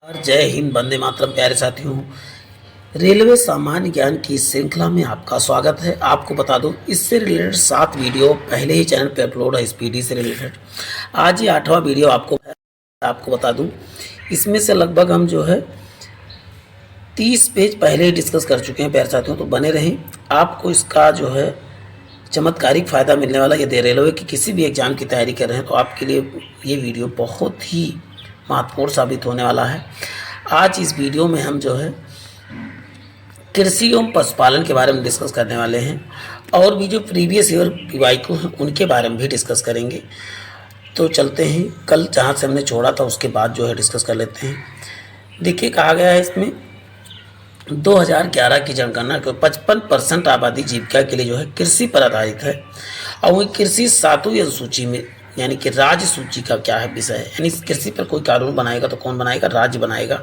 और जय हिंद, वंदे मातरम। प्यारे साथियों, रेलवे सामान्य ज्ञान की इस श्रृंखला में आपका स्वागत है। आपको बता दूं, इससे रिलेटेड 7 वीडियो पहले ही चैनल पे अपलोड है। स्पीडी से रिलेटेड आज ये 8वां वीडियो आपको बता दूं, इसमें से लगभग हम जो है 30 पेज पहले ही डिस्कस कर चुके हैं। प्यारे साथियों, तो बने रहें, आपको इसका जो है चमत्कारिक फ़ायदा मिलने वाला। यदि रेलवे की किसी भी एग्ज़ाम की तैयारी कर रहे हैं तो आपके लिए ये वीडियो बहुत ही महत्वपूर्ण साबित होने वाला है। आज इस वीडियो में हम जो है कृषि एवं पशुपालन के बारे में डिस्कस करने वाले हैं, और भी जो प्रीवियस ईयर पीवाईक्यू हैं उनके बारे में भी डिस्कस करेंगे। तो चलते हैं, कल जहाँ से हमने छोड़ा था उसके बाद जो है डिस्कस कर लेते हैं। देखिए, कहा गया है इसमें 2011 की जनगणना के 55% आबादी जीविका के लिए जो है कृषि पर आधारित है, और वही कृषि 7वीं अनुसूची में यानी कि राज्य सूची का क्या है विषय है। यानी कृषि पर कोई कानून बनाएगा तो कौन बनाएगा? राज्य बनाएगा।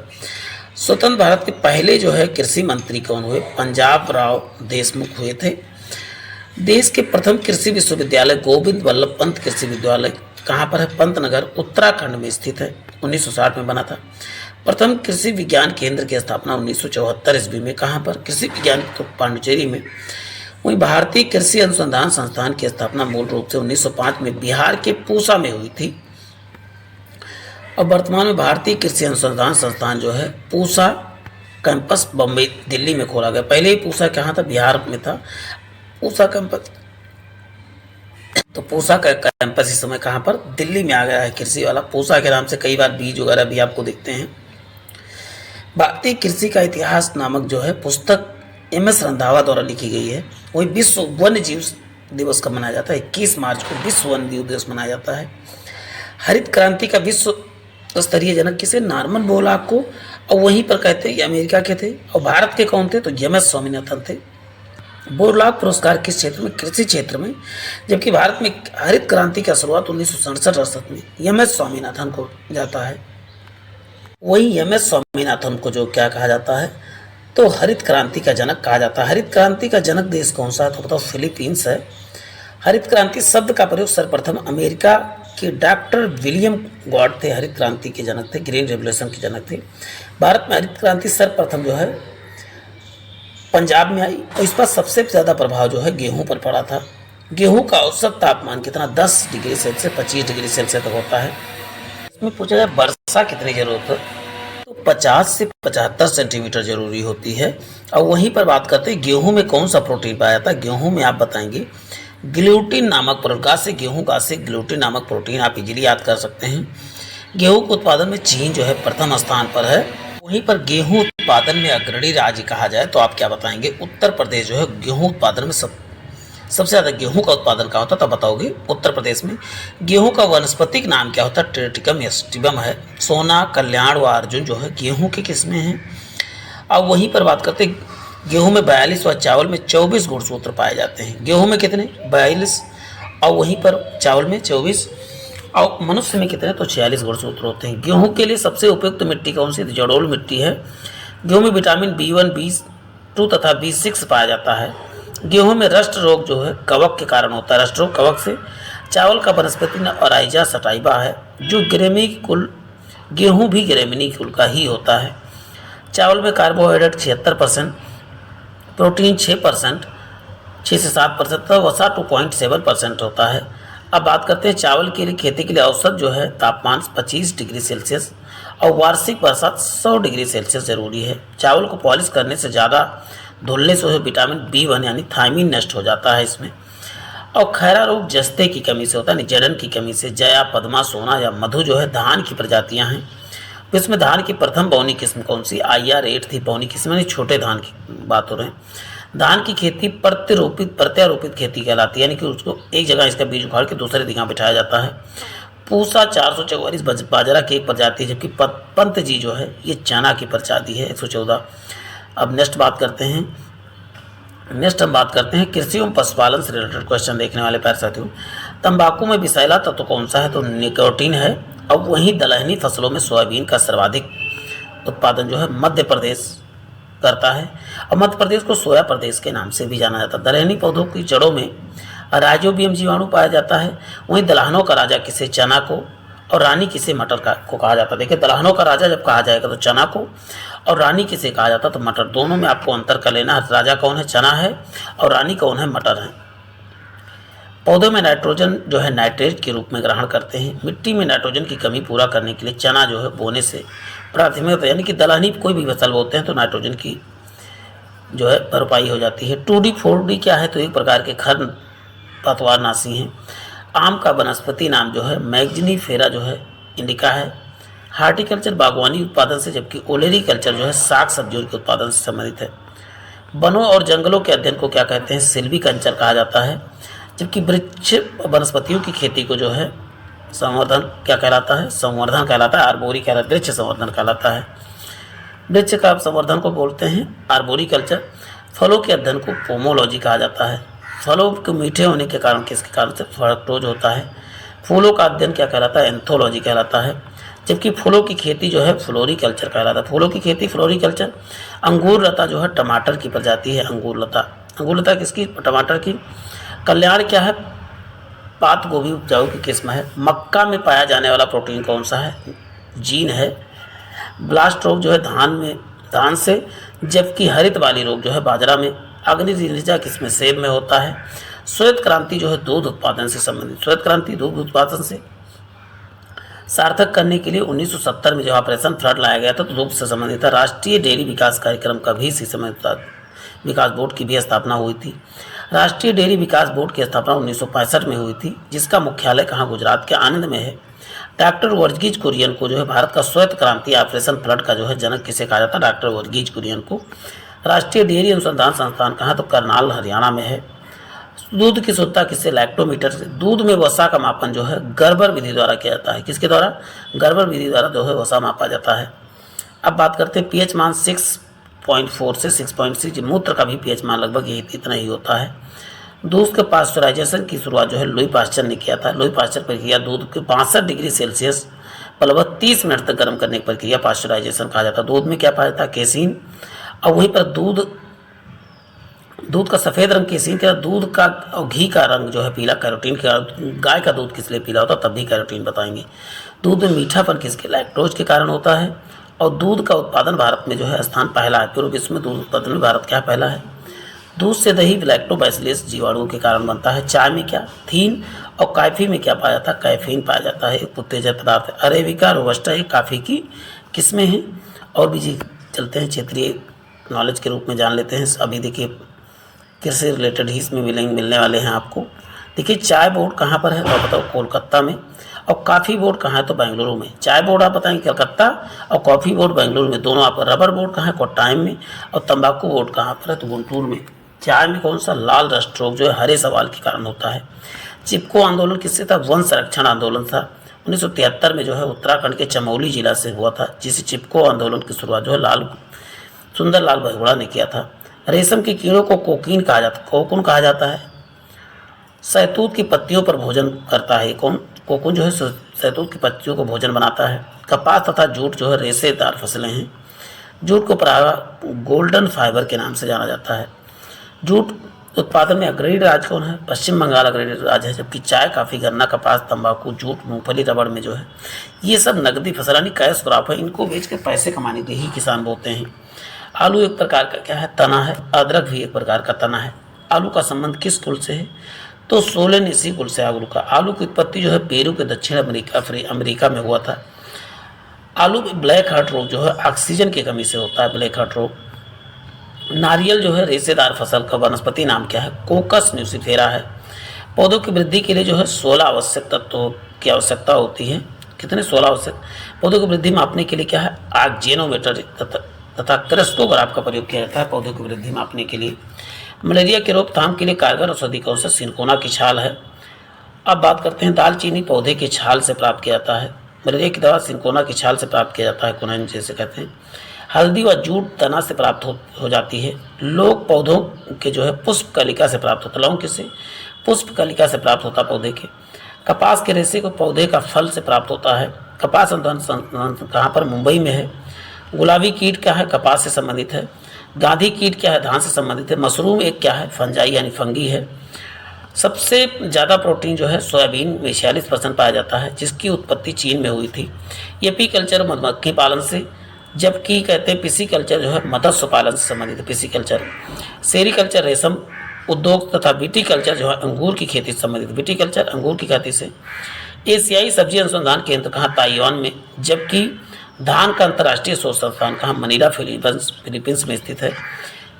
स्वतंत्र भारत के पहले जो है कृषि मंत्री कौन हुए? पंजाब राव देशमुख हुए थे। देश के प्रथम कृषि विश्वविद्यालय गोविंद वल्लभ पंत कृषि विद्यालय कहाँ पर है? पंतनगर, उत्तराखंड में स्थित है। 1960 में बना था। प्रथम कृषि विज्ञान केंद्र की स्थापना 1974 ईस्वी में कहाँ पर? कृषि विज्ञान तो पांडिचेरी में। वहीं भारतीय कृषि अनुसंधान संस्थान की स्थापना मूल रूप से 1905 में बिहार के पूसा में हुई थी। और वर्तमान में भारतीय कृषि अनुसंधान संस्थान जो है पूसा कैंपस बम्बई दिल्ली में खोला गया। पहले ही पूसा कहाँ था? बिहार में था पूसा कैंपस। तो पूसा का कैंपस इस समय कहाँ पर? दिल्ली में आ गया है कृषि वाला। पूसा के नाम से कई बार बीज वगैरह भी आपको देखते हैं। भारतीय कृषि का इतिहास नामक जो है पुस्तक MS रंधावा द्वारा लिखी गई है। वही विश्व वन्य जीव दिवस का मनाया जाता है। 21 मार्च को विश्व वन्य जीव दिवस मनाया जाता है। हरित क्रांति का विश्व स्तरीय जनक किसे? नॉर्मन बोरलॉग को। और वहीं पर कहते हैं ये अमेरिका के थे। और भारत के कौन थे? तो MS स्वामीनाथन थे। बोरलॉग पुरस्कार किस क्षेत्र में? कृषि क्षेत्र में। जबकि भारत में हरित क्रांति का शुरुआत 1967-68 में MS स्वामीनाथन को जाता है। वही MS स्वामीनाथन को जो क्या कहा जाता है? तो हरित क्रांति का जनक कहा जाता है। हरित क्रांति का जनक देश कौन सा है? तो बताओ, फिलीपींस है। हरित क्रांति शब्द का प्रयोग सर्वप्रथम अमेरिका के डॉक्टर विलियम गॉड थे, हरित क्रांति के जनक थे, ग्रीन रेवोल्यूशन के जनक थे। भारत में हरित क्रांति सर्वप्रथम जो है पंजाब में आई, और इस पर सबसे ज़्यादा प्रभाव जो है गेहूं पर पड़ा था। गेहूं का औसत तापमान कितना? 10 डिग्री सेल्सियस 25 डिग्री सेल्सियस तक होता है। इसमें पूछा जाए वर्षा कितनी जरूरत है, तो 50 से 75 सेंटीमीटर जरूरी होती है। और वहीं पर बात करते हैं गेहूं में कौन सा प्रोटीन पाया जाता है। गेहूं में आप बताएंगे ग्लूटीन नामक प्रोटीन से गेहूं का से ग्लूटीन नामक प्रोटीन आप इजीली याद कर सकते हैं। गेहूं के उत्पादन में चीन जो है प्रथम स्थान पर है। वहीं पर गेहूं उत्पादन में अग्रणी राज्य कहा जाए तो आप क्या बताएंगे? उत्तर प्रदेश जो है गेहूं उत्पादन में सबसे ज़्यादा गेहूं का उत्पादन कहाँ होता है? तब बताओगे उत्तर प्रदेश में। गेहूं का वानस्पतिक नाम क्या होता है? ट्रिटिकम एस्टिवम है। सोना, कल्याण व अर्जुन जो है गेहूं की किस्में हैं। अब वहीं पर बात करते हैं गेहूं में 42 व चावल में 24 गुणसूत्र पाए जाते हैं। गेहूं में कितने? 42, और वहीं पर चावल में 24, और मनुष्य में कितने? तो 46 गुणसूत्र होते हैं। गेहूं के लिए सबसे उपयुक्त मिट्टी कौन सी? जड़ोल मिट्टी है। गेहूं में विटामिन B1, B2 तथा B6 पाया जाता है। गेहूं में रस्ट रोग जो है कवक के कारण होता है। रस्ट रोग कवक से। चावल का वनस्पति नाम अराइजा सटाइवा है, जो ग्रेमी कुल, गेहूं भी ग्रेमिनी कुल का ही होता है। चावल में कार्बोहाइड्रेट 76%, प्रोटीन 6%, 6 से 7%, तथा वसा 2.7% होता है। अब बात करते हैं चावल के लिए खेती के लिए औसत जो है तापमान 25 डिग्री सेल्सियस और वार्षिक बरसात 100 डिग्री सेल्सियस जरूरी है। चावल को पॉलिश करने से ज़्यादा धुलने से विटामिन B1 यानी थायमिन नष्ट हो जाता है इसमें। और खैरा रोग जस्ते की कमी से होता है, जलन की कमी से। जया, पद्मा, सोना या मधु जो है धान की प्रजातियां हैं। इसमें धान की प्रथम बौनी किस्म कौन सी? IR8 थी बौनी किस्म, यानी छोटे धान की बात हो रहे हैं। धान की खेती प्रत्यारोपित खेती कहलाती है, यानी कि उसको एक जगह इसका बीज उखाड़ के दूसरे जगह बिठाया जाता है। पूसा 444 बाजरा की एक प्रजाति है, जबकि पंत जी जो है ये चना की प्रजाति है 114। अब नेक्स्ट हम बात करते हैं कृषि एवं पशुपालन से रिलेटेड क्वेश्चन देखने वाले प्यारे साथियों। तंबाकू में विषैला तत्व कौन सा है? तो निकोटीन है। अब वहीं दलहनी फसलों में सोयाबीन का सर्वाधिक उत्पादन जो है मध्य प्रदेश करता है, और मध्य प्रदेश को सोया प्रदेश के नाम से भी जाना जाता है। दलहनी पौधों की जड़ों में राइजोबियम जीवाणु पाया जाता है। वहीं दलहनों का राजा किसे? चना को। और रानी किसे मटर को कहा जाता है। देखिए दलहनों का राजा जब कहा जाएगा तो चना को, और रानी किसे कहा जाता है तो मटर। दोनों में आपको अंतर कर लेना है, राजा कौन है चना है और रानी कौन है मटर है। पौधों में नाइट्रोजन जो है नाइट्रेट के रूप में ग्रहण करते हैं। मिट्टी में नाइट्रोजन की कमी पूरा करने के लिए चना जो है बोने से प्राथमिक, यानी कि दलहनी कोई भी फसल बोते हैं तो नाइट्रोजन की जो है भरपाई हो जाती है। 2D 4D क्या है तो एक प्रकार के खर पतवारनाशी हैं। आम का वनस्पति नाम जो है मैग्जीनीफेरा जो है इंडिका है। हार्टिकल्चर बागवानी उत्पादन से, जबकि ओलेरीकल्चर जो है साग सब्जियों के उत्पादन से संबंधित है। वनों और जंगलों के अध्ययन को क्या कहते हैं, सिल्वीकल्चर कहा जाता है। जबकि वृक्ष वनस्पतियों की खेती को जो है संवर्धन क्या कहलाता है, संवर्धन कहलाता है, आर्बोरी कहलाता है, वृक्ष संवर्धन कहलाता है। वृक्ष का संवर्धन को बोलते हैं आर्बोरिकल्चर। फलों के अध्ययन को पोमोलॉजी कहा जाता है। फलों के मीठे होने के कारण किसके कारण से फ्रक्टोज होता है। फूलों का अध्ययन क्या कहलाता है, एंथोलॉजी कहलाता है। जबकि फूलों की खेती जो है फ्लोरिकल्चर कहलाता है। फूलों की खेती फ्लोरिकल्चर। अंगूर लता जो है टमाटर की प्रजाति है, अंगूर लता। अंगूर लता किसकी, टमाटर की। कल्याण क्या है, पात गोभी उपजाऊ की किस्म है। मक्का में पाया जाने वाला प्रोटीन कौन सा है, जीन है। ब्लास्ट रोग जो है धान से, जबकि हरित वाली रोग जो है बाजरा में। अग्निरिजा किसमें, सेब में होता है। श्वेत क्रांति जो है दूध उत्पादन से संबंधित। श्वेत क्रांति दूध उत्पादन से सार्थक करने के लिए 1970 में जो ऑपरेशन फ्लड लाया गया था तो दूध से संबंधित था। राष्ट्रीय डेयरी विकास कार्यक्रम का भी इसी समय विकास बोर्ड की भी स्थापना हुई थी। राष्ट्रीय डेयरी विकास बोर्ड की स्थापना 1965 में हुई थी, जिसका मुख्यालय कहाँ, गुजरात के आनंद में है। डॉक्टर वर्गीज कुरियन को जो है भारत का श्वेत क्रांति ऑपरेशन फ्लड का जो है जनक किसे कहा जाता है, डॉक्टर वर्गीज कुरियन को। राष्ट्रीय डेयरी अनुसंधान संस्थान कहाँ, तो करनाल हरियाणा में है। दूध की शुद्धता किससे, लैक्टोमीटर से। दूध में वसा का मापन जो है गर्बर विधि द्वारा किया जाता है। किसके द्वारा, गर्बर विधि द्वारा जो है वसा मापा जाता है। अब बात करते हैं पीएच मान 6.4 से 6.6। मूत्र का भी पीएच मान लगभग यही इतना ही होता है। दूध के पास्चराइजेशन की शुरुआत जो है लुई पास्चर ने किया था। लुई पास्चर प्रक्रिया दूध के 62 डिग्री सेल्सियस लगभग 30 मिनट तक गर्म करने की प्रक्रिया पास्चराइजेशन कहा जाता है। दूध में क्या पाया जाता है, केसीन। और वहीं पर दूध का सफ़ेद रंग केसीन के, दूध का और घी का रंग जो है पीला, कैरोटीन का। गाय का दूध किस लिए पीला होता है, तब भी कैरोटीन बताएंगे। दूध में मीठापन किसके, लैक्टोज के कारण होता है। और दूध का उत्पादन भारत में जो है स्थान पहला है। पूरे विश्व में दूध उत्पादन में भारत क्या पहला है। दूध से दही लैक्टोबैसिलस जीवाणुओं के कारण बनता है। चाय में क्या, थीन। और कॉफ़ी में क्या पाया जाता है, कैफीन पाया जाता है, एक उत्तेजक पदार्थ है। अरेबिका रोबस्टा ये कॉफ़ी की किस्में हैं। और भी जी चलते हैं, क्षेत्रीय नॉलेज के रूप में जान लेते हैं। अभी देखिए कृषि रिलेटेड ही इसमें मिलने वाले हैं आपको। देखिए चाय बोर्ड कहाँ पर है, तो बताओ कोलकाता में। और कॉफ़ी बोर्ड कहाँ है, तो बेंगलुरु में। चाय बोर्ड आप बताएंगे कलकत्ता, और कॉफ़ी बोर्ड बेंगलुरु में, दोनों आप। रबर बोर्ड कहाँ है, कोट्टायम में। और तंबाकू बोर्ड कहाँ पर है, तो गुंटूर में। चाय में कौन सा, लाल रस्ट रोग जो है हरे सवाल के कारण होता है। चिपको आंदोलन किससे था, वन संरक्षण आंदोलन था। 1973 में जो है उत्तराखंड के चमोली जिला से हुआ था, जिसे चिपको आंदोलन की शुरुआत जो है सुंदर लाल बगोड़ा ने किया था। रेशम के कीड़ों को कोकीन कहा जाता है, कोकून कहा जाता है। सहतूत की पत्तियों पर भोजन करता है कौन, कोकून जो है सहतूत की पत्तियों को भोजन बनाता है। कपास तथा जूट जो है रेशेदार फसलें हैं। जूट को प्रायः गोल्डन फाइबर के नाम से जाना जाता है। जूट उत्पादन में अग्रणी राज्य कौन है, पश्चिम बंगाल अग्रणी राज्य है। जबकि चाय, कॉफ़ी, गन्ना, कपास, तंबाकू, जूट, मूंगफली, रबड़ में जो है ये सब नकदी फसल यानी कैश क्रॉप है। इनको बेच के पैसे कमाने के ही किसान बोते हैं। आलू एक प्रकार का क्या है, तना है। अदरक भी एक प्रकार का तना है। आलू का संबंध किस कुल से है, तो सोलेनेसी कुल से आलू का। आलू की उत्पत्ति जो है पेरू के दक्षिण अमेरिका में हुआ था। आलू में ब्लैक हार्ट रोग जो है ऑक्सीजन की कमी से होता है, ब्लैक हार्ट रोग। नारियल जो है रेशेदार फसल का वनस्पति नाम क्या है, कोकस न्यूसिफेरा है। पौधों की वृद्धि के लिए जो है 16 आवश्यक तत्वों की आवश्यकता होती है। कितने, 16 आवश्यक। पौधों की वृद्धि मापने के लिए क्या है, आक्जेनोमीटर तथा क्रेस्टोग्राफ का प्रयोग किया जाता है पौधों की वृद्धि मापने के लिए। मलेरिया की रोकथाम के लिए कारगर औषधि कौन सा, सिनकोना की छाल है। अब बात करते हैं दालचीनी पौधे की छाल से प्राप्त किया जाता है। मलेरिया की दवा सिनकोना की छाल से प्राप्त किया जाता है, कुनैन जैसे कहते हैं। हल्दी व जूट तना से प्राप्त हो जाती है। लौंग पौधों के जो है पुष्प कलिका से प्राप्त होता है। लौंग किससे, पुष्प कलिका से प्राप्त होता है पौधे के। कपास के रेशे को पौधे का फल से प्राप्त होता है। कपास अनुसंधान कहाँ पर, मुंबई में है। गुलाबी कीट क्या है, कपास से संबंधित है। गांधी कीट क्या है, धान से संबंधित है। मशरूम एक क्या है, फंजाई यानी फंगी है। सबसे ज़्यादा प्रोटीन जो है सोयाबीन में 46% पाया जाता है, जिसकी उत्पत्ति चीन में हुई थी। एपी कल्चर मधुमक्खी पालन से, जबकि कहते हैं पिसी कल्चर जो है मत्स्य पालन से संबंधित है। पिसी कल्चर, सेरीकल्चर रेशम उद्योग तथा विटीकल्चर जो है अंगूर की खेती से संबंधित। विटीकल्चर अंगूर की खेती से। एशियाई सब्जी अनुसंधान केंद्र कहाँ? ताइवान में। जबकि धान का अंतर्राष्ट्रीय शोध संस्थान कहाँ? मनीला फिलीपींस में स्थित है।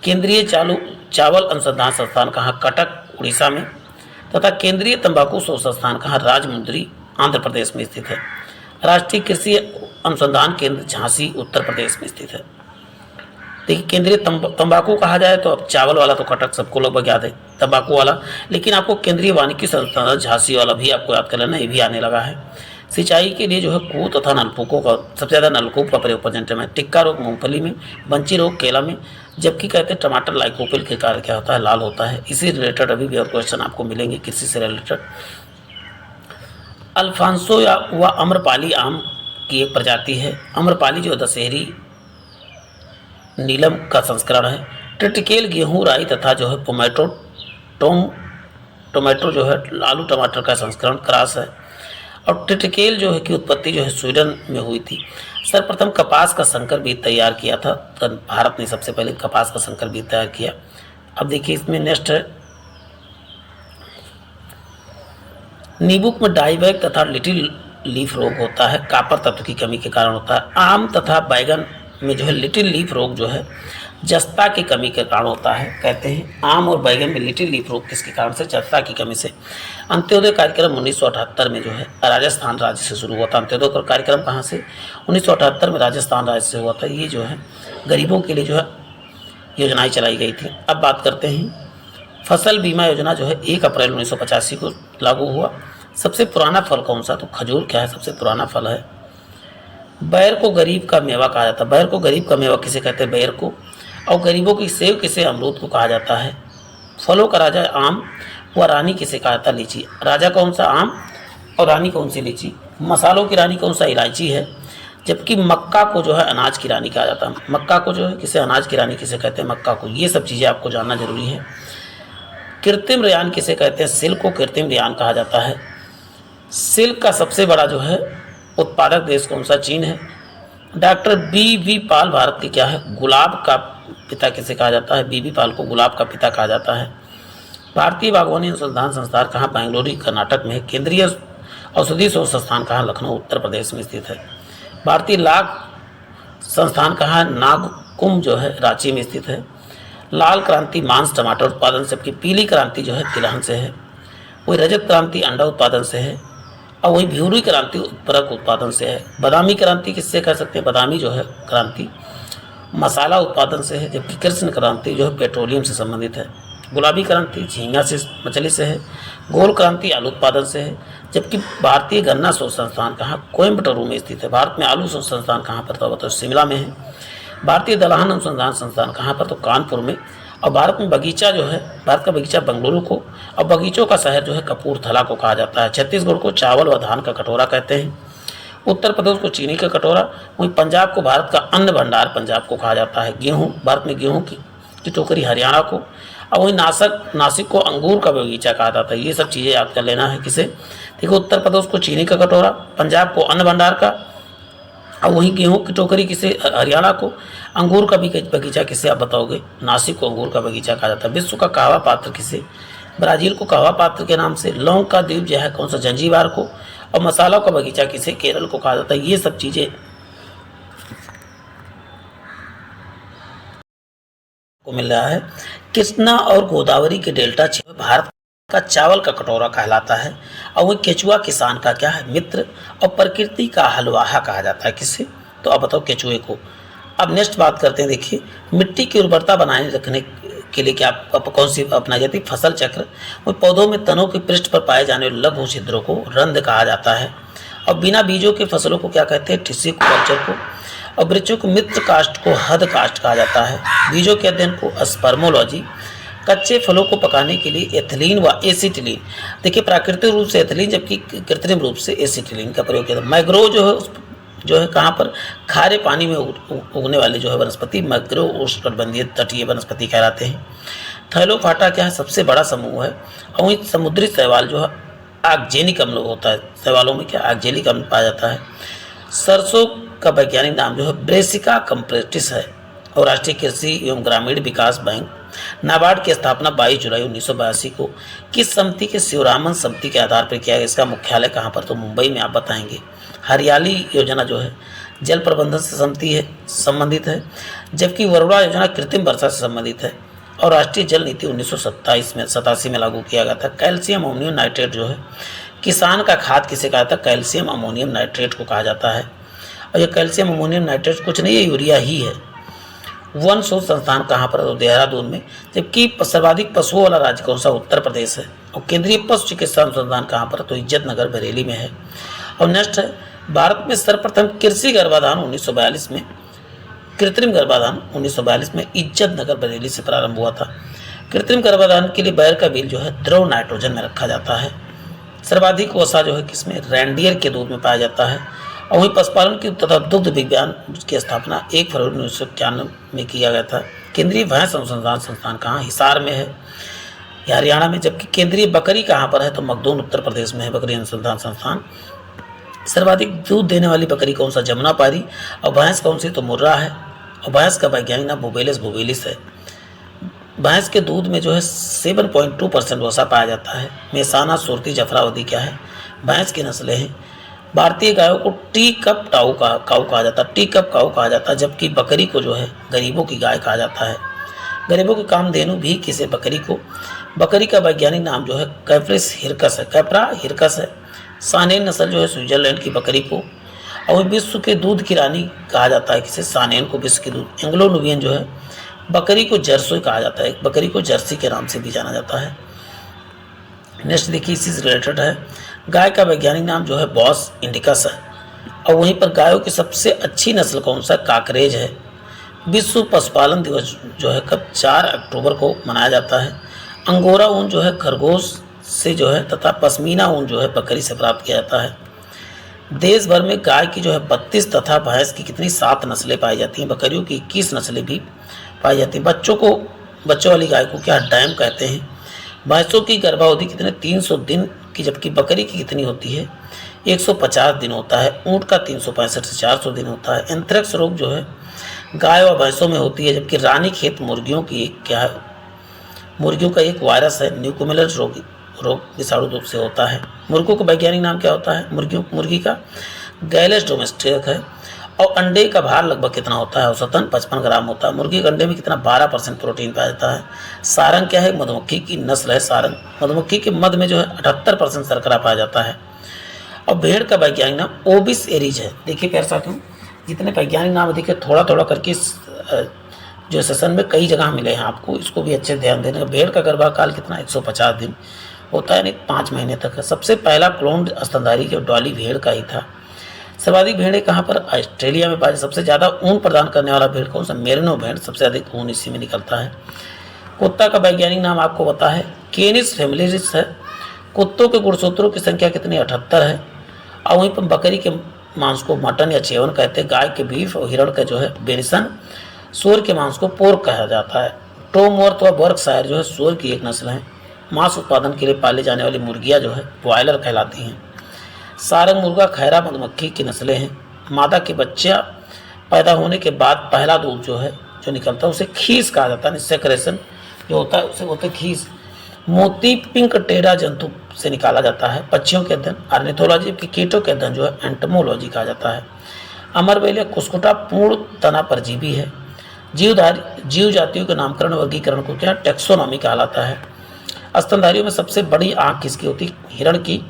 केंद्रीय चावल अनुसंधान संस्थान कहाँ? कटक उड़ीसा में। तथा केंद्रीय तंबाकू शोध संस्थान कहाँ? राजमुंद्री आंध्र प्रदेश में स्थित है। राष्ट्रीय कृषि अनुसंधान केंद्र झांसी उत्तर प्रदेश में स्थित है। देखिए, केंद्रीय तंबाकू कहा जाए तो अब चावल वाला तो कटक सबको लगभग याद है, तंबाकू वाला, लेकिन आपको केंद्रीय वानिकी संस्थान झांसी वाला भी आपको याद कर लेना, ये भी आने लगा है। सिंचाई के लिए जो है कुओं तथा नलकूपों का सबसे ज़्यादा नलकूप का प्रयोग प्रेजेंट में। टिक्का रोग मूंगफली में, बंची रोग केला में। जबकि कहते हैं टमाटर लाइकोपिल के कारण क्या होता है? लाल होता है। इसी रिलेटेड अभी भी और क्वेश्चन आपको मिलेंगे कृषि से रिलेटेड। अल्फांसो या व अम्रपाली आम की एक प्रजाति है। अम्रपाली जो दशहरी नीलम का संस्करण है। ट्रिटिकेल गेहूं, राई तथा जो है टोमेटो जो है आलू टमाटर का संस्करण क्रॉस है। और ट्रिटिकेल जो है की उत्पत्ति जो है स्वीडन में हुई थी। सर्वप्रथम कपास का संकर बीज तैयार किया था, तो भारत ने सबसे पहले कपास का संकर बीज तैयार किया। अब देखिए इसमें नेक्स्ट है, नींबू में डाईबैक तथा लिटिल लीफ रोग होता है, कॉपर तत्व की कमी के कारण होता है। आम तथा बैगन में जो है लिटिल लीफ रोग जो है जस्ता की कमी के कारण होता है। कहते हैं आम और बैगन में लिटिल लीफ रोग किसके कारण से? जस्ता की कमी से। अंत्योदय कार्यक्रम 1978 में जो है राजस्थान राज्य से शुरू हुआ था। अंत्योदय कार्यक्रम कहाँ से? 1978 में राजस्थान राज्य से हुआ था। ये जो है गरीबों के लिए जो है योजनाएं चलाई गई थी। अब बात करते हैं फसल बीमा योजना जो है 1 अप्रैल 1985 को लागू हुआ। सबसे पुराना फल कौन सा? तो खजूर क्या है? सबसे पुराना फल है। बैर को गरीब का मेवा कहा जाता है। बैर को गरीब का मेवा किसे कहते हैं? बैर को। और गरीबों की सेव किसे? अमरूद को कहा जाता है। फलों का राजा आम व रानी किसे कहा जाता है? लीची। राजा कौन सा? आम, और रानी कौन सी? लीची। मसालों की रानी कौन सा? इलायची है। जबकि मक्का को जो है अनाज की रानी कहा जाता है। मक्का को जो है किसे? अनाज की रानी किसे कहते हैं? मक्का को। ये सब चीज़ें आपको जानना जरूरी है। कृत्रिम रेयान किसे कहते हैं? सिल्क को कृत्रिम रेयान कहा जाता है। सिल्क का सबसे बड़ा जो है उत्पादक देश कौन सा? चीन है। डॉक्टर बी पाल भारत के क्या है? गुलाब का पिता किसे कहा जाता है? बी पाल को गुलाब का पिता कहा जाता है। भारतीय बागवानी अनुसंधान संस्थान कहाँ? बेंगलुरु कर्नाटक में है। केंद्रीय औषधि शोध संस्थान कहाँ? लखनऊ उत्तर प्रदेश में स्थित है। भारतीय लाख संस्थान कहाँ? नागकुम जो है रांची में स्थित है। लाल क्रांति मांस टमाटर उत्पादन से, जबकि पीली क्रांति जो है तिलहन से है। वही रजत क्रांति अंडा उत्पादन से है। और वही भूरी क्रांति उत्पादक उत्पादन से है। बादामी क्रांति किससे कह सकते हैं? बादामी जो है क्रांति मसाला उत्पादन से है। जबकि कृष्ण क्रांति जो है पेट्रोलियम से संबंधित है। गुलाबी क्रांति झींगा से, मछली से है। गोल क्रांति आलू उत्पादन से है। जबकि भारतीय गन्ना शोध संस्थान कहाँ? कोयम्बटूर में स्थित है। भारत में आलू शोध संस्थान कहाँ पर? तो शिमला में है। भारतीय दलहन अनुसंधान संस्थान कहाँ पर? तो कानपुर में। और भारत में बगीचा जो है, भारत का बगीचा बेंगलुरु को, और बगीचों का शहर जो है कपूरथला को कहा जाता है। छत्तीसगढ़ को चावल व धान का कटोरा कहते हैं। उत्तर प्रदेश को चीनी का कटोरा। वहीं पंजाब को भारत का अन्न भंडार पंजाब को कहा जाता है। गेहूँ, भारत में गेहूँ की टोकरी हरियाणा को। और वहीं नासिक को अंगूर का बगीचा कहा जाता है। ये सब चीज़ें याद कर लेना है किसे? देखो, उत्तर प्रदेश को चीनी का कटोरा, पंजाब को अन्न भंडार का, और वहीं गेहूँ की टोकरी किसे? हरियाणा को। अंगूर का बगीचा किसे आप बताओगे? नासिक को अंगूर का बगीचा कहा जाता है। विश्व का कहवा पात्र किसे? ब्राजील को कहवा पात्र के नाम से। लौंग का द्वीप जो है कौन सा? जंजीबार को। और मसालों का बगीचा किसे? केरल को कहा जाता है। ये सब चीज़ें को मिल रहा है। कृष्णा और गोदावरी के डेल्टा क्षेत्र भारत का चावल का कटोरा कहलाता है। और वही केचुआ किसान का क्या है? मित्र। और प्रकृति का हलवाहा कहा जाता है किसे? तो अब बताओ केचुए को। अब नेक्स्ट बात करते हैं। देखिए, मिट्टी की उर्वरता बनाए रखने के लिए क्या कौन सी अपनाई जाती है? फसल चक्र। वो पौधों में तनों के पृष्ठ पर पाए जाने वाले लघु छिद्रों को रंध्र कहा जाता है। और बिना बीजों के फसलों को क्या कहते हैं? टिश्यू कल्चर को। और वृक्षों को मित्र काष्ठ को हद काष्ठ कहा जाता है। बीजों के अध्ययन को स्पर्मोलॉजी। कच्चे फलों को पकाने के लिए एथिलीन व एसिटिलीन। देखिए, प्राकृतिक रूप से एथिलीन, जबकि कृत्रिम रूप से एसिटिलीन का प्रयोग किया जाता है। मैग्रोव जो है कहाँ पर? खारे पानी में उगने वाले जो है वनस्पति मैग्रोव उष्णकटिबंधीय तटीय वनस्पति कहलाते हैं। थैलोफाटा क्या है, सबसे बड़ा समूह है। और वहीं समुद्री शैवाल जो है आक्जेलिक अम्ल होता है, शैवालों में क्या आक्जेलिक अम्ल पाया जाता है। सरसों का वैज्ञानिक नाम जो है ब्रेसिका कंप्रेटिस है। और राष्ट्रीय कृषि एवं ग्रामीण विकास बैंक नाबार्ड की स्थापना 22 जुलाई 1982 को किस समिति के शिवरामन समिति के आधार पर किया गया? इसका मुख्यालय कहाँ पर? तो मुंबई में, आप बताएंगे। हरियाली योजना जो है जल प्रबंधन से समिति है संबंधित है, जबकि वरुणा योजना कृत्रिम वर्षा से संबंधित है। और राष्ट्रीय जल नीति 1987 में लागू किया गया था। कैल्शियम अमोनियम नाइट्रेट जो है किसान का खाद किसे कहा जाता है? कैल्शियम अमोनियम नाइट्रेट को कहा जाता है। और ये कैल्शियम अमोनियम नाइट्रेट कुछ नहीं है, यूरिया ही है। वन शोध संस्थान कहाँ पर है? तो देहरादून में। जबकि सर्वाधिक पशुओं वाला राज्य कौन सा? उत्तर प्रदेश है। और केंद्रीय पशु चिकित्सा अनुसंधान कहाँ पर है? तो इज्जत नगर बरेली में है। और नेक्स्ट है, भारत में सर्वप्रथम कृषि गर्भाधान 1942 में, कृत्रिम गर्भाधान 1942 में इज्जत नगर बरेली से प्रारंभ हुआ था। कृत्रिम गर्भाधान के लिए बैर का बीज जो है द्रव नाइट्रोजन में रखा जाता है। सर्वाधिक वसा जो है किसमें? रैंडियर के दूध में पाया जाता है। और वहीं पशुपालन की तथा दुग्ध विज्ञान की स्थापना 1 फरवरी 1991 में किया गया था। केंद्रीय भैंस अनुसंधान संस्थान कहाँ? हिसार में है, हरियाणा में। जबकि केंद्रीय बकरी कहाँ पर है? तो मखदूम उत्तर प्रदेश में है बकरी अनुसंधान संस्थान। सर्वाधिक दूध देने वाली बकरी कौन सा? जमुनापारी। और भैंस कौन सी? तो मुर्रा है। और भैंस का वैज्ञानिक नाम बुबेलिस बुबेलिस है। भैंस के दूध में जो है 7.2% वसा पाया जाता है। मेसाना, सुरती, जफरावती क्या है? भैंस की नस्लें हैं। भारतीय गायों को टी कप काऊ कहा जाता है, टी कप काऊ कहा जाता है। जबकि बकरी को जो है गरीबों की गाय कहा जाता है। गरीबों की कामधेनु भी किसे? बकरी को। बकरी का वैज्ञानिक नाम जो है कैप्रिस हिरकस है, कैप्रा हिरकस है। सानेन नस्ल जो है स्विट्जरलैंड की बकरी को। और विश्व के दूध की रानी कहा जाता है किसे? सानेन को विश्व की दूध। एंग्लो नुबियन जो है बकरी को जर्सी कहा जाता है, बकरी को जर्सी के नाम से भी जाना जाता है। नेक्स्ट देखिए, इसी से रिलेटेड है, गाय का वैज्ञानिक नाम जो है बॉस इंडिकस है। और वहीं पर गायों की सबसे अच्छी नस्ल कौन सा? काकरेज है। विश्व पशुपालन दिवस जो है कब? 4 अक्टूबर को मनाया जाता है। अंगोरा ऊन जो है खरगोश से जो है तथा पश्मीना ऊन जो है बकरी से प्राप्त किया जाता है। देश भर में गाय की जो है 32 तथा भैंस की कितनी? 7 नस्लें पाई जाती हैं। बकरियों की 21 नस्लें भी पाई जाती हैं। बच्चों वाली गाय को क्या? डैम कहते हैं। भैंसों की गर्भावधि कितने? 300 दिन की। जबकि बकरी की कितनी होती है? 150 दिन होता है। ऊँट का 365 से 400 दिन होता है। एंथ्रेक्स रोग जो है गाय व भैंसों में होती है। जबकि रानीखेत मुर्गियों की क्या है? मुर्गियों का एक वायरस है, न्यूकोमेलर रोग विषाणु रूप से होता है। मुर्गों का वैज्ञानिक नाम क्या होता है? मुर्गी का गैलस डोमेस्टिक है। और अंडे का भार लगभग कितना होता है? औसतन 55 ग्राम होता है। मुर्गी के अंडे में कितना? 12% प्रोटीन पाया जाता है। सारंग क्या है? मधुमक्खी की नस्ल है सारंग। मधुमक्खी के मध में जो है 78% शर्करा पाया जाता है। और भेड़ का वैज्ञानिक नाम ओबिस एरीज है। देखिए प्यारे साथियों, जितने वैज्ञानिक नाम देखिए थोड़ा थोड़ा करके जो सेशन में कई जगह मिले हैं आपको, इसको भी अच्छे ध्यान देने का। भेड़ का गर्भाकाल कितना? 150 दिन होता है, यानी 5 महीने तक है। सबसे पहला क्लोन्ड स्तनधारी जो डॉली भेड़ का ही था। सर्वाधिक भेड़ें कहाँ पर? ऑस्ट्रेलिया में पाई। सबसे ज़्यादा ऊन प्रदान करने वाला भेड़ कौन सा? मेरिनो भेड़। सबसे अधिक ऊन इसी में निकलता है। कुत्ता का वैज्ञानिक नाम आपको पता है? केनिस फेमिलिस है। कुत्तों के गुणसूत्रों की संख्या कितनी? 78 है। और वहीं पर बकरी के मांस को मटन या चेवन कहते हैं। गाय के बीफ और हिरण का जो है बेनिसन। सूअर के मांस को पोर्क कहा जाता है। टोमवर्थ व बर्कशायर जो है सूअर की एक नस्ल है। मांस उत्पादन के लिए पाली जाने वाली मुर्गियाँ जो है ब्रॉयलर कहलाती हैं। सारंग मुर्गा खैरा मधुमक्खी की नस्लें हैं। मादा के बच्चा पैदा होने के बाद पहला दूध जो है जो निकलता है उसे खीस कहा जाता है। सेक्रेशन जो होता है उसे बोलते हैं खीस। मोती पिंक टेरा जंतु से निकाला जाता है। पक्षियों के अध्ययन ऑर्निथोलॉजी की, कीटों के अध्ययन जो है एंटमोलॉजी कहा जाता है। अमरबेलिया कुस्कुटा पूर्ण तना परजीवी है। जीव जातियों के नामकरण वर्गीकरण को क्या? टेक्सोनॉमी कहलाता है। स्तनधारियों में सबसे बड़ी आंख किसकी होती? हिरण की।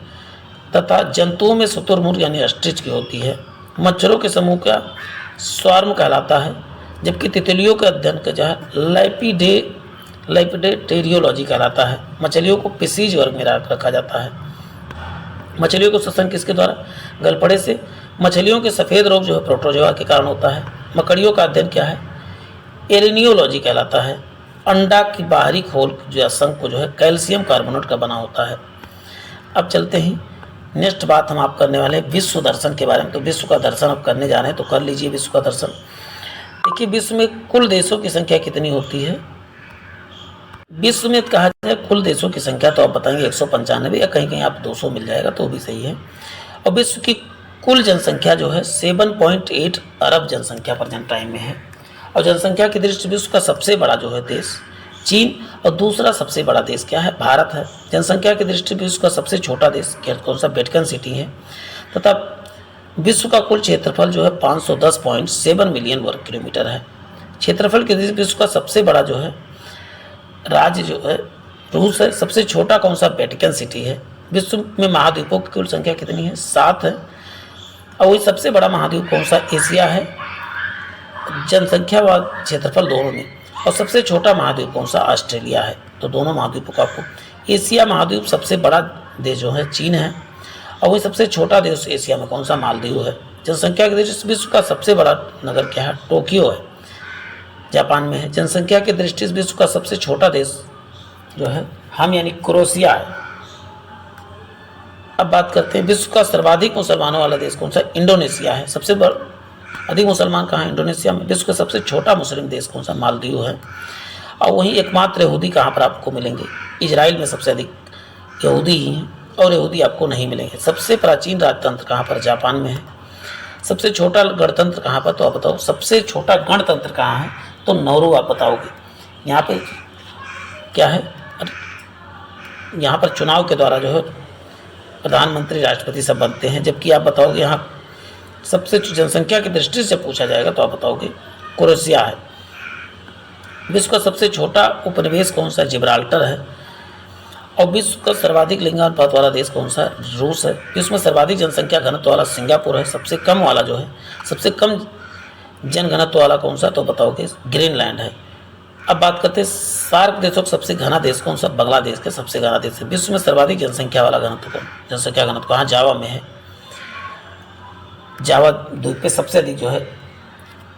तथा जंतुओं में शुतुरमुर्ग यानी ऑस्ट्रिच की होती है। मच्छरों के समूह का स्वार्म कहलाता है। जबकि तितलियों के अध्ययन का जो है लाइपिडेटेरियोलॉजी कहलाता है। मछलियों को पिसीज वर्ग में रखा जाता है। मछलियों को श्वसन किसके द्वारा? गलफड़े से। मछलियों के सफ़ेद रोग जो है प्रोटोजोआ के कारण होता है। मकड़ियों का अध्ययन क्या है? एरिनियोलॉजी कहलाता है। अंडा की बाहरी खोल जो है शंख को जो है कैल्शियम कार्बोनेट का बना होता है। अब चलते हैं, नेक्स्ट बात हम आप करने वाले हैं विश्व दर्शन के बारे में। तो विश्व का दर्शन आप करने जा रहे हैं तो कर लीजिए विश्व का दर्शन। देखिए विश्व में कुल देशों की संख्या कितनी होती है? विश्व में कहा जाए कुल देशों की संख्या तो आप बताएंगे 195 या कहीं कहीं आप 200 मिल जाएगा तो भी सही है। और विश्व की कुल जनसंख्या जो है 7.8 अरब जनसंख्या प्रेजेंट टाइम में है। और जनसंख्या की दृष्टि से विश्व का सबसे बड़ा जो है देश चीन और दूसरा सबसे बड़ा देश क्या है, भारत है। जनसंख्या की दृष्टि से विश्व का सबसे छोटा देश कौन सा, वेटिकन सिटी है। तथा विश्व का कुल क्षेत्रफल जो है 510.7 मिलियन वर्ग किलोमीटर है। क्षेत्रफल की दृष्टि से विश्व का सबसे बड़ा जो है राज्य जो है रूस है। सबसे छोटा कौन सा, वेटिकन सिटी है। विश्व में महाद्वीपों की कुल संख्या कितनी है, 7 है। और वही सबसे बड़ा महाद्वीप कौन सा, एशिया है, जनसंख्या व क्षेत्रफल दोनों में। और सबसे छोटा महाद्वीप कौन सा, ऑस्ट्रेलिया है। तो दोनों महाद्वीपों का आपको एशिया महाद्वीप सबसे बड़ा देश जो है चीन है। और वही सबसे छोटा देश एशिया में कौन सा, मालदीव है। जनसंख्या की दृष्टि से विश्व का सबसे बड़ा नगर क्या है, टोक्यो है, जापान में है। जनसंख्या की दृष्टि से विश्व का सबसे छोटा देश जो है हम यानी क्रोएशिया है। अब बात करते हैं विश्व का सर्वाधिक मुसलमानों वाला देश कौन सा, इंडोनेशिया है। सबसे अधिक मुसलमान कहाँ है, इंडोनेशिया में। विश्व का सबसे छोटा मुस्लिम देश कौन सा, मालदीव है। और वहीं एकमात्र यहूदी कहाँ पर आपको मिलेंगे, इजराइल में सबसे अधिक यहूदी ही हैं और यहूदी आपको नहीं मिलेंगे। सबसे प्राचीन राजतंत्र कहाँ पर, जापान में है। सबसे छोटा गणतंत्र कहाँ पर, तो आप बताओ। सबसे छोटा गणतंत्र कहाँ है, तो नौरू आप बताओगे। यहाँ पे क्या है, यहाँ पर चुनाव के द्वारा जो है प्रधानमंत्री राष्ट्रपति सब बनते हैं। जबकि आप बताओगे यहाँ सबसे जनसंख्या की दृष्टि से पूछा जाएगा तो आप बताओगे क्रोएशिया है। विश्व का सबसे छोटा उपनिवेश कौन सा, जिब्राल्टर है। और विश्व का सर्वाधिक लिंगानुपात वाला देश कौन सा, रूस है। विश्व में सर्वाधिक जनसंख्या घनत्व वाला सिंगापुर है। सबसे कम वाला जो है, सबसे कम जनघनत्व वाला कौन सा, तो बताओगे ग्रीनलैंड है। अब बात करते हैं सार्क देशों का सबसे घना देश कौन सा, बांग्लादेश का सबसे घना देश है। विश्व में सर्वाधिक जनसंख्या वाला जनसंख्या घनत्व कहाँ, जावा में है। जावा द्वीप पे सबसे अधिक जो है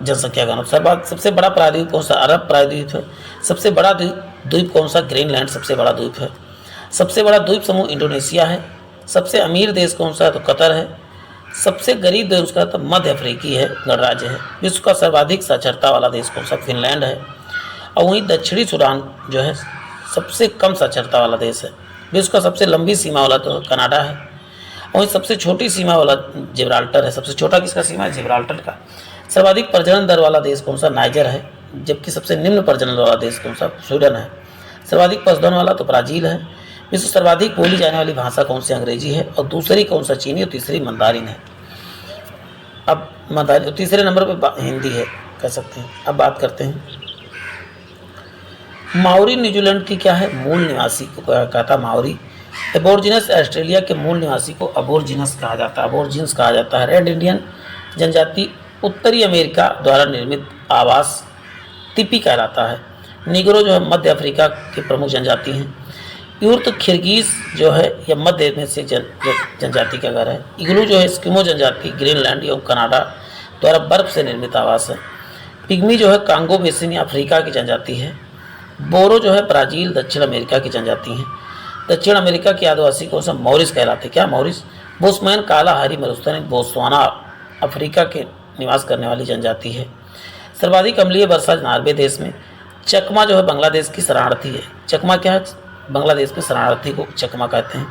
जनसंख्या घनत्व। सबसे बड़ा प्रायद्वीप कौन सा, अरब प्रायद्वीप है। सबसे बड़ा द्वीप कौन सा, ग्रीनलैंड सबसे बड़ा द्वीप है। सबसे बड़ा द्वीप समूह इंडोनेशिया है। सबसे अमीर देश कौन सा है, तो कतर है। सबसे गरीब देश का तो मध्य अफ्रीकी है, गणराज्य है। विश्व का सर्वाधिक साक्षरता वाला देश कौन सा, फिनलैंड है। और वहीं दक्षिणी सूडान जो है सबसे कम साक्षरता वाला देश है। विश्व का सबसे लंबी सीमा वाला तो कनाडा है। और वहीं सबसे छोटी सीमा वाला जिब्राल्टर है। सबसे छोटा किसका सीमा है, जिब्राल्टर का। सर्वाधिक प्रजनन दर वाला देश कौन सा, नाइजर है। जबकि सबसे निम्न प्रजनन वाला देश कौन सा, स्वीडन है। सर्वाधिक पशुधन वाला तो ब्राजील है। विश्व सर्वाधिक बोली जाने वाली भाषा कौन सी, अंग्रेजी है। और दूसरी कौन सा, चीनी। और तीसरी मंदारिन है। अब मंदारिन तीसरे नंबर पे हिंदी है, कह सकते हैं। अब बात करते हैं माओरी न्यूजीलैंड की क्या है, मूल निवासी को कहता माओरी। एबोर्जिनस ऑस्ट्रेलिया के मूल निवासी को अबोर्जिनस कहा जाता है, अबोर्जिनस कहा जाता है। रेड इंडियन जनजाति उत्तरी अमेरिका द्वारा निर्मित आवास तिपी कहलाता है। निगरो जो है मध्य अफ्रीका की प्रमुख जनजाति हैं। यूर्त खिरगीज जो है यह मध्य में से जनजाति का घर है। इग्लू जो है एस्किमो जनजाति ग्रीनलैंड एवं कनाडा द्वारा बर्फ से निर्मित आवास है। पिग्मी जो है कांगो बेसिन या अफ्रीका की जनजाति है। बोरो जो है ब्राज़ील दक्षिण अमेरिका की जनजाति हैं। दक्षिण अमेरिका के आदिवासी कौन सा, मॉरिस कहलाते। क्या मॉरिस। बुशमैन काला हरी मरुस्थलीय बोत्सवाना अफ्रीका के निवास करने वाली जनजाति है। सर्वाधिक अम्लीय वर्षा नॉर्वे देश में। चकमा जो है बांग्लादेश की शरणार्थी है। चकमा क्या है, बांग्लादेश में शरणार्थी को चकमा कहते हैं।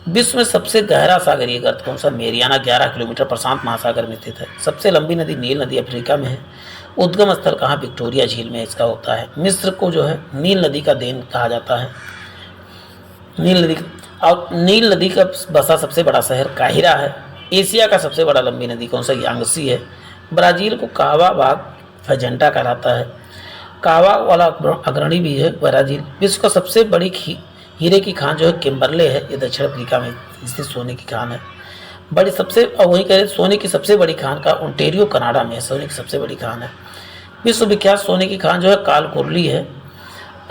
विश्व में सबसे गहरा सागरीय गर्त कौन सा, मेरियाना 11 किलोमीटर प्रशांत महासागर में स्थित है। सबसे लंबी नदी नील नदी अफ्रीका में है। उद्गम स्थल कहाँ, विक्टोरिया झील में इसका होता है। मिस्र को जो है नील नदी का देन कहा जाता है। नील नदी का बसा सबसे बड़ा शहर काहिरा है। एशिया का सबसे बड़ा लंबी नदी कौन सा, यांगसी है। ब्राज़ील को कावा बाग फजेंटा कहलाता है। कावा वाला अग्रणी भी है ब्राज़ील। विश्व का सबसे बड़ी हीरे की खान जो है किम्बरले है, ये दक्षिण अफ्रीका में स्थित सोने की खान है। बड़ी सबसे और वहीं कह सोने की सबसे बड़ी खान का ओंटेरियो कनाडा में है, सोने की सबसे बड़ी खान है। विश्व विख्यात सोने की खान जो है कालकोरली है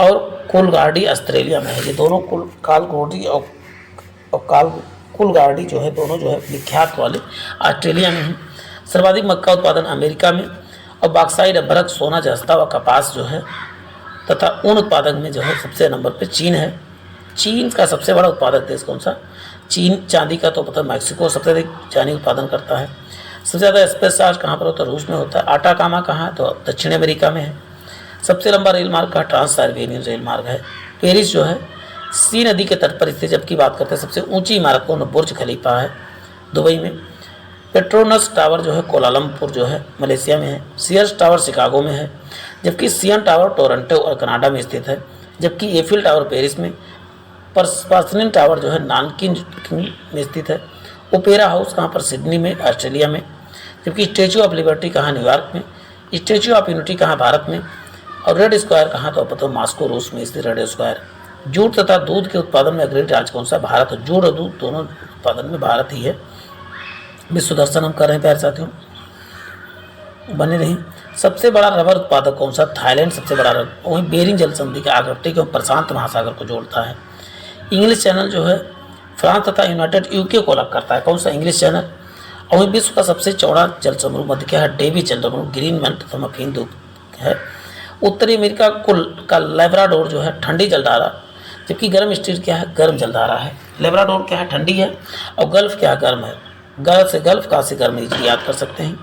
और कोलगार्डी ऑस्ट्रेलिया में है। ये दोनों कालकोरली और कोलगार्डी जो है दोनों जो है विख्यात वाले ऑस्ट्रेलिया में हैं। सर्वाधिक मक्का उत्पादन अमेरिका में। और बॉक्साइट अभ्रक सोना जस्ता व कपास जो है तथा ऊन उत्पादन में जो है सबसे नंबर पे चीन है। चीन का सबसे बड़ा उत्पादक देश कौन सा, चीन। चांदी का तो पता है मैक्सिको सबसे अधिक चांदी उत्पादन करता है। सबसे ज़्यादा स्पेस चार्ज कहाँ पर होता है, रूस में होता है। आटाकामा कहाँ है, तो दक्षिण अमेरिका में है। सबसे लंबा रेल मार्ग का ट्रांस साइबेरियन रेल मार्ग है। पेरिस जो है सी नदी के तट पर स्थित, जबकि बात करते हैं सबसे ऊंची इमारत कौन, बुर्ज खलीफा है दुबई में। पेट्रोनस टावर जो है कोलालमपुर जो है मलेशिया में है। सीयर्स टावर शिकागो में है, जबकि सीएन टावर टोरंटो और कनाडा में स्थित है। जबकि एफिल टावर पेरिस में, पार्थिनन टावर जो है नानकिन में स्थित है। ओपेरा हाउस कहाँ पर, सिडनी में ऑस्ट्रेलिया में। जबकि स्टैचू ऑफ लिबर्टी कहाँ, न्यूयॉर्क में। स्टैचू ऑफ यूनिटी कहाँ, भारत में। और रेड स्क्वायर कहाँ, तो बताओ मास्को रूस में स्थित रेड स्क्वायर। जूट तथा दूध के उत्पादन में अग्रणी राज्य कौन सा, भारत। जूट और दूध दोनों उत्पादन में भारत ही है। विश्व दर्शन हम कर रहे हैं प्यारे साथियों, बने रही। सबसे बड़ा रबर उत्पादक कौन सा, थाईलैंड सबसे बड़ा रबर। वहीं बेरिंग जल संधि के आर्कटिक एवं प्रशांत महासागर को जोड़ता है। इंग्लिश चैनल जो है फ्रांस तथा यूनाइटेड यूके को अलग करता है, कौन सा, इंग्लिश चैनल। और वहीं विश्व का सबसे चौड़ा जल समूह मध्य क्या है, डेवी जल समूह, ग्रीनलैंड तथा मफिन द्वीप है। उत्तरी अमेरिका का लेब्राडोर जो है ठंडी जलधारा, जबकि गर्म स्ट्रीट क्या है, गर्म जलधारा है। लेब्राडोर क्या है, ठंडी है, और गल्फ क्या है, गर्म है। गल्फ का से गर्म याद कर सकते हैं।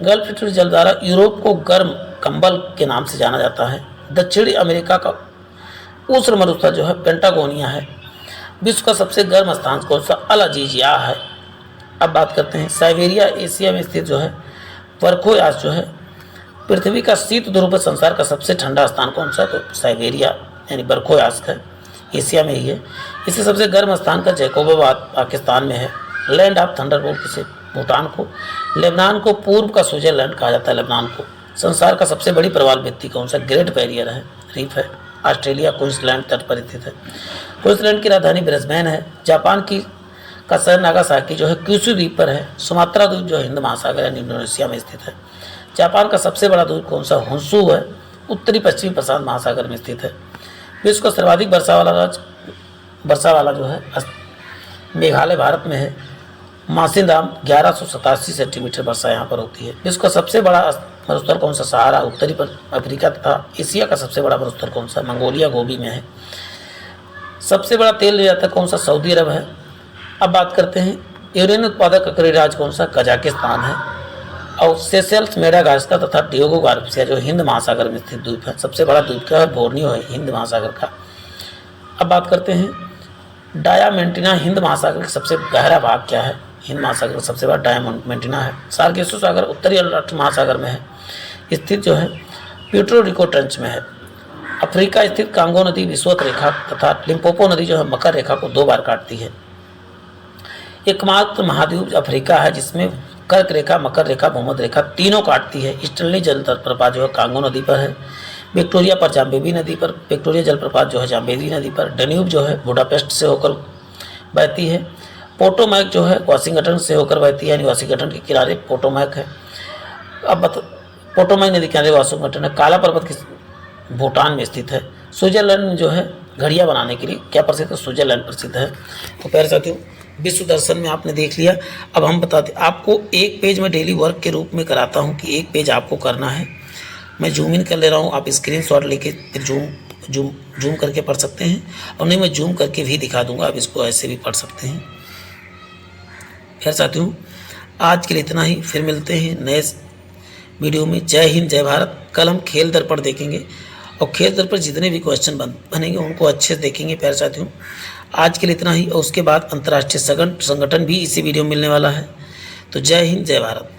गल्फ स्ट्रीट जलधारा यूरोप को गर्म कंबल के नाम से जाना जाता है। दक्षिणी अमेरिका का उष्ण मरुस्थल जो है पेंटागोनिया है। विश्व का सबसे गर्म स्थान कौन सा, अल अजीजिया है। अब बात करते हैं साइबेरिया एशिया में स्थित जो है वर्खोयास जो है पृथ्वी का शीत ध्रुव पर संसार का सबसे ठंडा स्थान कौन सा, तो साइबेरिया यानी वर्खोयास है, एशिया में ही है। इससे सबसे गर्म स्थान का जैकोबाबाद पाकिस्तान में है। लैंड ऑफ थंडरबोल्ट किसे, भूटान को। लेबनान को पूर्व का स्विट्जरलैंड कहा जाता है, लेबनान को। संसार का सबसे बड़ी प्रवाल भित्ति कौन सा, ग्रेट बैरियर है, रीफ है। ऑस्ट्रेलिया क्वींसलैंड तट पर स्थित है। क्वींसलैंड की राजधानी ब्रिस्बेन है। जापान का शहर नागासाकी जो है क्यूशू द्वीप पर है। सुमात्रा द्वीप जो हिंद महासागर यानी इंडोनेशिया में स्थित है। जापान का सबसे बड़ा द्वीप कौन सा, होंशु है, उत्तरी पश्चिमी प्रशांत महासागर में स्थित है। विश्व का सर्वाधिक वर्षा वाला जो है मेघालय भारत में है। मासिनराम 1187 सेंटीमीटर वर्षा यहाँ पर होती है। विश्व का सबसे बड़ा मरुस्थल कौन सा, सहारा, उत्तरी पर अफ्रीका तथा एशिया का सबसे बड़ा मरुस्थल कौन सा, मंगोलिया गोबी में है। सबसे बड़ा तेल निर्यातक कौन सा, सऊदी अरब है। अब बात करते हैं यूरेनियम उत्पादक अग्रणी राज्य कौन सा, कजाकिस्तान है। और सेशेल्स, मेडागास्कर तथा डियोगो गार्सिया जो हिंद महासागर में स्थित द्वीप है। सबसे बड़ा द्वीप क्या है, बोर्नियो है, हिंद महासागर का। अब बात करते हैं डायामेंटिना, हिंद महासागर का सबसे गहरा भाग क्या है, हिंद महासागर का सबसे बड़ा डायमेंटिना है। सार्गेसो सागर उत्तरी अटलांटिक महासागर में है स्थित जो है, प्यूर्टो रिको ट्रेंच में है। अफ्रीका स्थित कांगो नदी विषुवत रेखा तथा लिम्पोपो नदी जो है मकर रेखा को 2 बार काटती है। एकमात्र महाद्वीप अफ्रीका है जिसमें कर्क रेखा, मकर रेखा, भूमध्य रेखा तीनों काटती है। स्टर्ली जलप्रपात जो है कांगो नदी पर है। विक्टोरिया पर जाम्बेवी नदी पर, विक्टोरिया जलप्रपात जो है जाम्बेवी नदी पर। डेन्यूब जो है बुडापेस्ट से होकर बहती है। पोटोमैक जो है वाशिंगटन से होकर बहती है, यानी वाशिंगटन के किनारे पोटोमैक है। अब पोटोमैक नदी किनारे वाशिंगटन है। काला पर्वत किस भूटान में स्थित है। स्विट्जरलैंड जो है घड़ियाँ बनाने के लिए क्या प्रसिद्ध है, स्विट्जरलैंड प्रसिद्ध है। तो प्यारे साथियों, विश्व दर्शन में आपने देख लिया। अब हम बताते आपको एक पेज में डेली वर्क के रूप में कराता हूँ कि एक पेज आपको करना है। मैं जूम इन कर ले रहा हूँ, आप स्क्रीनशॉट लेके फिर जूम करके पढ़ सकते हैं, और नहीं मैं जूम करके भी दिखा दूंगा, आप इसको ऐसे भी पढ़ सकते हैं। खैर साथियों, आज के लिए इतना ही, फिर मिलते हैं नए वीडियो में। जय हिंद, जय भारत। कल हम खेल दर्पण देखेंगे, और खेल दर्पण जितने भी क्वेश्चन बनेंगे उनको अच्छे से देखेंगे प्यारे साथियों। आज के लिए इतना ही, और उसके बाद अंतर्राष्ट्रीय संगठन भी इसी वीडियो में मिलने वाला है। तो जय हिंद, जय भारत।